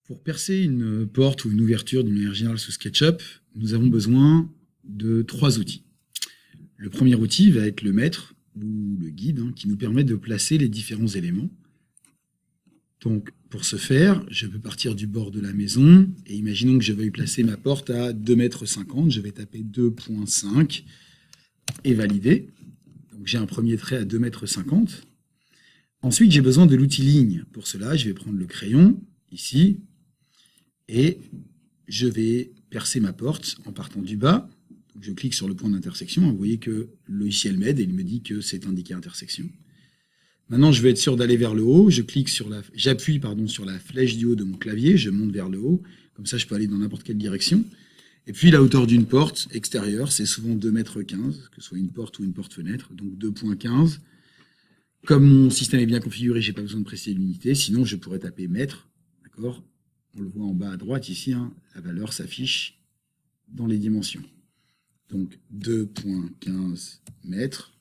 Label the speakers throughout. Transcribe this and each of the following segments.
Speaker 1: Pour percer une porte ou une ouverture d'une manière générale sous SketchUp, nous avons besoin de 3 outils. Le premier outil va être le mètre ou le guide qui nous permet de placer les différents éléments. Donc, pour ce faire, je peux partir du bord de la maison et imaginons que je veuille placer ma porte à 2,50 m. Je vais taper 2,5 et valider. Donc, j'ai un premier trait à 2,50 m. Ensuite, j'ai besoin de l'outil ligne. Pour cela, je vais prendre le crayon, ici, et je vais percer ma porte en partant du bas. Donc, je clique sur le point d'intersection. Vous voyez que le logiciel m'aide et il me dit que c'est indiqué intersection. Maintenant, je vais être sûr d'aller vers le haut. J'appuie sur la flèche du haut de mon clavier. Je monte vers le haut. Comme ça, je peux aller dans n'importe quelle direction. Et puis, la hauteur d'une porte extérieure, c'est souvent 2,15 m, que ce soit une porte ou une porte-fenêtre. Donc, 2,15 m. Comme mon système est bien configuré, je n'ai pas besoin de préciser l'unité. Sinon, je pourrais taper mètre. D'accord ? On le voit en bas à droite ici. La valeur s'affiche dans les dimensions. Donc, 2,15 mètres.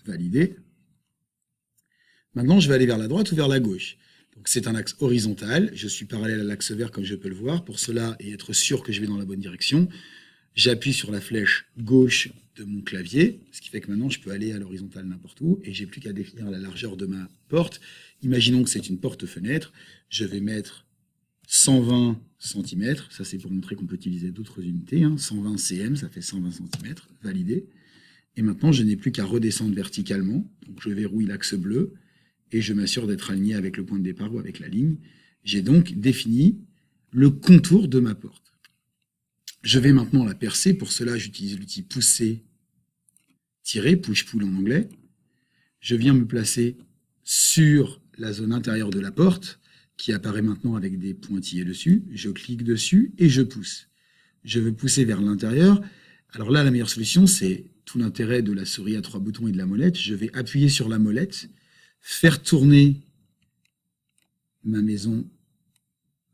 Speaker 1: Validé. Maintenant, je vais aller vers la droite ou vers la gauche. Donc, c'est un axe horizontal. Je suis parallèle à l'axe vert, comme je peux le voir. Pour cela, et être sûr que je vais dans la bonne direction, j'appuie sur la flèche gauche de mon clavier, ce qui fait que maintenant, je peux aller à l'horizontale n'importe où, et j'ai plus qu'à définir la largeur de ma porte. Imaginons que c'est une porte-fenêtre. Je vais mettre 120 cm. Ça, c'est pour montrer qu'on peut utiliser d'autres unités. 120 cm, ça fait 120 cm. Validé. Et maintenant, je n'ai plus qu'à redescendre verticalement. Donc, je verrouille l'axe bleu. Et je m'assure d'être aligné avec le point de départ ou avec la ligne. J'ai donc défini le contour de ma porte. Je vais maintenant la percer. Pour cela, j'utilise l'outil pousser, tirer, push-pull en anglais. Je viens me placer sur la zone intérieure de la porte, qui apparaît maintenant avec des pointillés dessus. Je clique dessus et je pousse. Je veux pousser vers l'intérieur. Alors là, la meilleure solution, c'est tout l'intérêt de la souris à 3 boutons et de la molette. Je vais appuyer sur la molette, faire tourner ma maison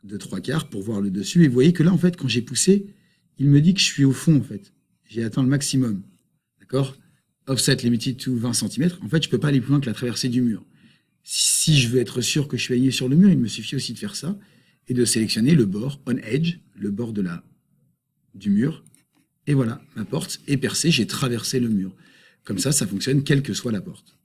Speaker 1: de 3/4 pour voir le dessus. Et vous voyez que là, en fait, quand j'ai poussé, il me dit que je suis au fond, en fait. J'ai atteint le maximum. D'accord ? Offset limited to 20 cm. En fait, je ne peux pas aller plus loin que la traversée du mur. Si je veux être sûr que je suis aligné sur le mur, il me suffit aussi de faire ça et de sélectionner le bord on edge, le bord du mur. Et voilà, ma porte est percée, j'ai traversé le mur. Comme ça fonctionne quelle que soit la porte.